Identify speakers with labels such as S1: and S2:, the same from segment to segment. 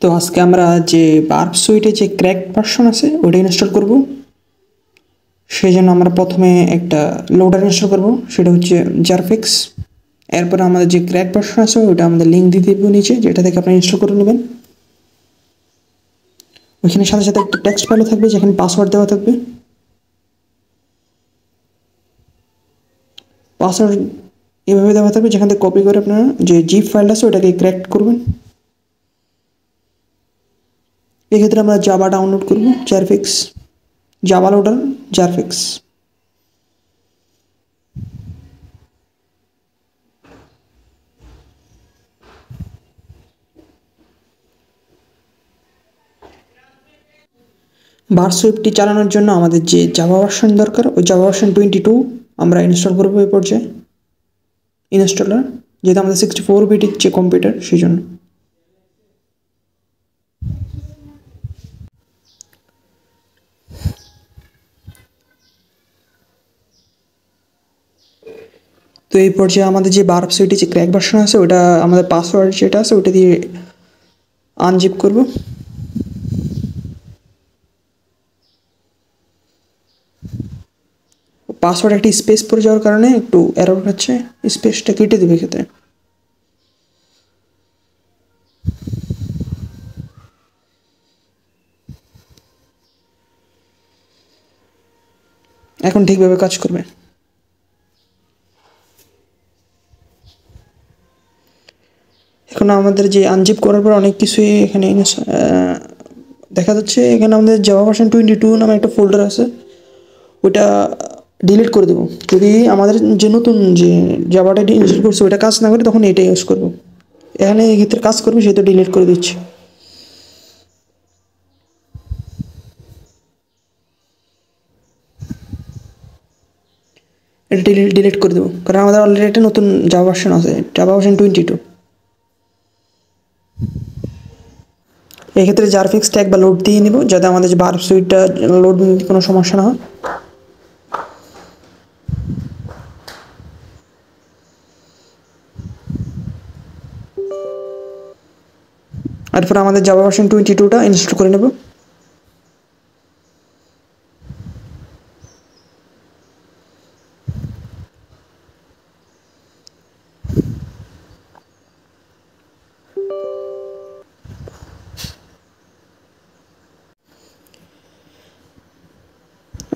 S1: তো আজকে আমরা যে বার্ব সুইটে যে ক্র্যাক ভার্সন আছে ওটা ইনস্টল করব। সেই জন্য আমরা প্রথমে একটা লোডার ইনস্টল করব, সেটা হচ্ছে জারফিক্স। এরপর আমাদের যে ক্র্যাক ভার্সন আছে ওটা আমাদের লিঙ্ক দিয়ে দেবো নিচে, যেটা থেকে আপনি ইনস্টল করে নেবেন। ওইখানে সাথে সাথে একটা টেক্সট ফাইলও থাকবে যেখানে পাসওয়ার্ড দেওয়া থাকবে। পাসওয়ার্ড এভাবে দেওয়া থাকবে, যেখান থেকে কপি করে আপনারা যে জিপ ফাইলটা আছে ওটাকে ক্র্যাক করবেন। এক্ষেত্রে আমরা জাভা ডাউনলোড করব, জারফিক্স জাভা লোডার জারফিক্স। বার্ব সুইটটি চালানোর জন্য আমাদের যে জাভা ভার্সন দরকার, ওই জাভা ভার্সন 22 আমরা ইনস্টল করবো এই পর্যায়ে ইনস্টলার, যেহেতু আমাদের 64 বিটের যে কম্পিউটার সেই জন্য। তো এই পর্যায়ে আমাদের যে বার্ব সুইটে যে ক্র্যাক ভার্সন আছে ওটা আমাদের পাসওয়ার্ড যেটা আছে ওটা দিয়ে আনজিপ করব। পাসওয়ার্ড একটি স্পেস পড়ে যাওয়ার কারণে একটু এরর হচ্ছে, স্পেসটা কেটে দেবে ক্ষেত্রে। এখন ঠিকভাবে কাজ করবে। এখন আমাদের যে আনজিপ করার পর অনেক কিছুই এখানে দেখা যাচ্ছে। এখানে আমাদের জাভা ভার্সন 22 নামে একটা ফোল্ডার আছে, ওটা ডিলিট করে দেবো। যদি আমাদের যে নতুন যে জাভাটা ইনস্টল করছে ওটা কাজ না করে তখন এটা ইউজ করবো। এখানে এই ক্ষেত্রে কাজ করবে সেহেতু ডিলিট করে দিচ্ছি। এটা ডিলিট করে দেবো, কারণ আমাদের অলরেডি একটা নতুন জাভা ভার্সন আছে, জাভা ভার্সন 22। এক্ষেত্রে জারফিক্স ট্যাগ বা লোড দিয়ে নেব, যাতে আমাদের যে বার্ব সুইটটা লোড নিতে কোনো সমস্যা না হয়। এরপর আমাদের জাভা ভার্সন 22টা ইনস্টল করে নেব।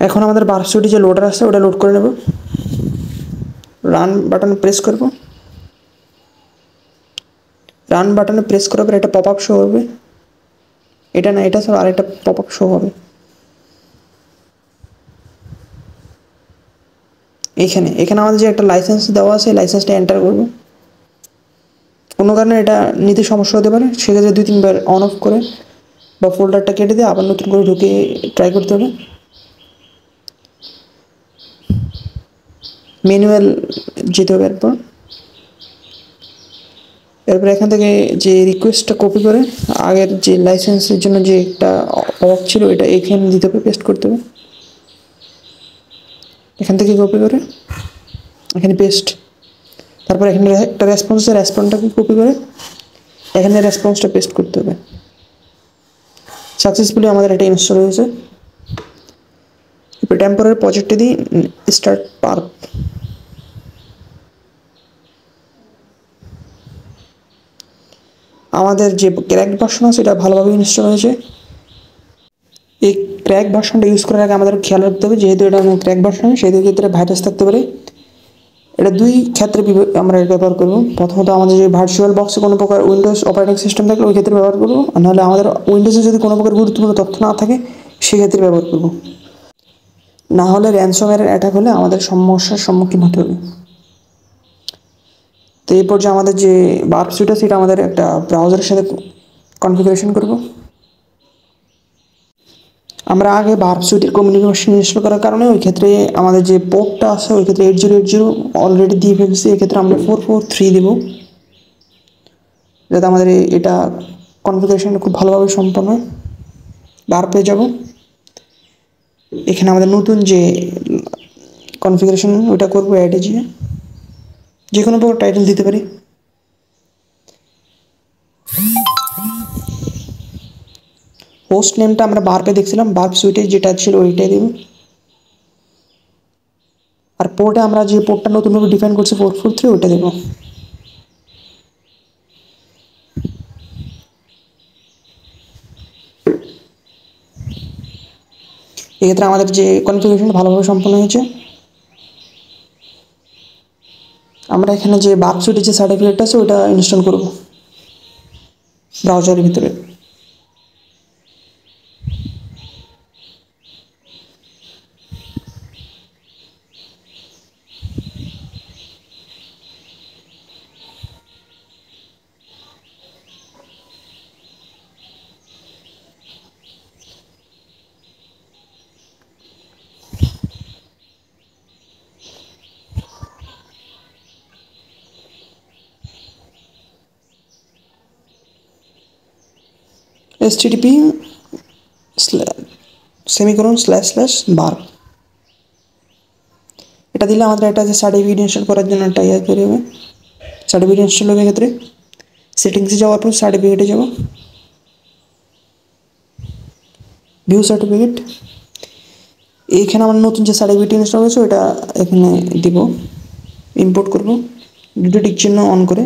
S1: এখন আমাদের বার্ব সুইটে যে লোডার আছে ওটা লোড করে নেব। রান বাটন প্রেস করব। রান বাটনে প্রেস করার পর একটা পপ আপ শো হবে। এটা না, এটা ছাড়া আরেকটা পপ আপ শো হবে। এখানে এখানে আমাদের যে একটা লাইসেন্স দেওয়া আছে, লাইসেন্সটা এন্টার করব। কোনো কারণে এটা নিতে সমস্যা হতে পারে, সেক্ষেত্রে 2-3 বার অন অফ করে বা ফোল্ডারটা কেটে দিয়ে আবার নতুন করে ঢুকে ট্রাই করতে হবে। ম্যানুয়াল যেতে হবে। এরপর এখান থেকে যে রিকোয়েস্টটা কপি করে আগের যে লাইসেন্সের জন্য যে একটা অফ ছিল এটা এখানে দিতে হবে, পেস্ট করতে হবে। এখান থেকে কপি করে এখানে পেস্ট। তারপর এখানে একটা রেসপন্সটাকে কপি করে এখানে রেসপন্সটা পেস্ট করতে হবে। সাকসেসফুলি আমাদের এটা ইনস্টল হয়েছে। এরপর টেম্পোরারি প্রজেক্টে দিই স্টার্ট বার্ব। আমাদের যে ক্র্যাক ভার্সন আছে এটা ভালোভাবে ইনস্টল হয়েছে। এই ক্র্যাক ভার্সনটা ইউজ করার আগে আমাদের খেয়াল রাখতে হবে, যেহেতু এটা ক্র্যাক ভার্সন সেহেতু ক্ষেত্রে ভাইরাস থাকতে পারে। এটা দুই ক্ষেত্রে আমরা ব্যবহার করব। প্রথমত আমাদের যে ভার্চুয়াল বক্সে কোনো প্রকার উইন্ডোজ অপারেটিং সিস্টেম থাকলে ওই ক্ষেত্রে ব্যবহার করবো, আর নাহলে আমাদের উইন্ডোজে যদি কোনো প্রকার গুরুত্বপূর্ণ তথ্য না থাকে সেক্ষেত্রে ব্যবহার করব। না হলে র্যানসমওয়্যারের অ্যাটাক হলে আমাদের সমস্যার সম্মুখীন হতে হবে। তো এই পর্যায়ে আমাদের যে বার্ব সুইট আছে সেটা আমাদের একটা ব্রাউজারের সাথে কনফিগারেশন করব। আমরা আগে বার্ব সুইটের কমিউনিকেশন ইনস্টল করার কারণে ওই ক্ষেত্রে আমাদের যে পোর্টটা আছে ওই ক্ষেত্রে 8080 অলরেডি দিয়ে ফেলছি। এক্ষেত্রে আমরা 443 দেব, যাতে আমাদের এটা কনফিগারেশনটা খুব ভালোভাবে সম্পন্ন হয়। বার্ব পেয়ে যাব। এখানে আমাদের নতুন যে কনফিগারেশন ওটা করবো, অ্যাডে গিয়ে যে কোনো প্রকার টাইটেল দিতে পারি। হোস্ট নেমটা আমরা বার্পে দেখছিলাম, বার্প সুইটে যেটা ছিল ওইটাই দেব। আর পোর্টে আমরা যে পোর্টটা নতুনভাবে ডিফাইন করছি 443 ওইটা দেবো। এক্ষেত্রে আমাদের যে কনফিগারেশন ভালোভাবে সম্পন্ন হয়েছে। আমরা এখানে যে বার্প সুইটের যে সার্টিফিকেটটা আছে ওটা ইনস্টল করব ব্রাউজারের ভিতরে। http //barp এটা দিলে আমাদের একটা যে সার্টিফিকেট ইনস্টল করার জন্য একটা ইয়ে তৈরি হবে। সার্টিফিকেট ইনস্টল হবে ক্ষেত্রে সেটিংসে যাওয়ার পর সার্টিফিকেটে যাব, ভিউ সার্টিফিকেট। এইখানে আমার নতুন যে সার্টিফিকেট ইনস্টল হয়েছে ওটা এখানে দিব, ইম্পোর্ট করব দুটো টিক চিহ্ন অন করে।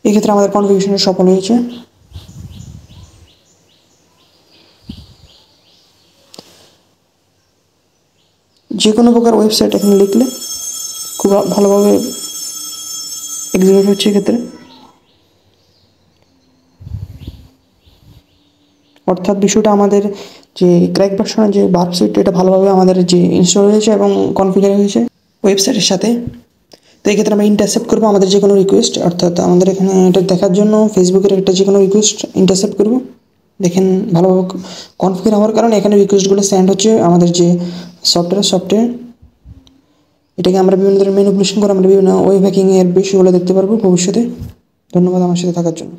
S1: এক্ষেত্রে আমাদের কনফিগারেশন সফল হয়েছে। যে কোনো প্রকার ওয়েবসাইট এখানে লিখলে খুব ভালোভাবে এক্সিকিউট হচ্ছে। এক্ষেত্রে অর্থাৎ বিষয়টা আমাদের যে ক্র্যাক ভার্সনের যে বার্প সুইট এটা ভালোভাবে আমাদের যে ইনস্টল হয়েছে এবং কনফিগার হয়েছে ওয়েবসাইটের সাথে। তো এক্ষেত্রে আমরা ইন্টারসেপ্ট করবো আমাদের যে কোনো রিকোয়েস্ট, অর্থাৎ আমাদের এখানে এটা দেখার জন্য ফেসবুকের একটা যে কোনো রিকোয়েস্ট ইন্টারসেপ্ট করবো। দেখেন ভালোভাবে কনফিগার হওয়ার কারণে এখানে রিকোয়েস্টগুলো সেন্ড হচ্ছে আমাদের যে সফটওয়্যার। এটাকে আমরা বিভিন্ন ধরনের ম্যানিপুলেশন করে আমরা বিভিন্ন ওয়েব হ্যাকিংয়ের বিষয়গুলো দেখতে পারবো ভবিষ্যতে। ধন্যবাদ আমার সাথে থাকার জন্য।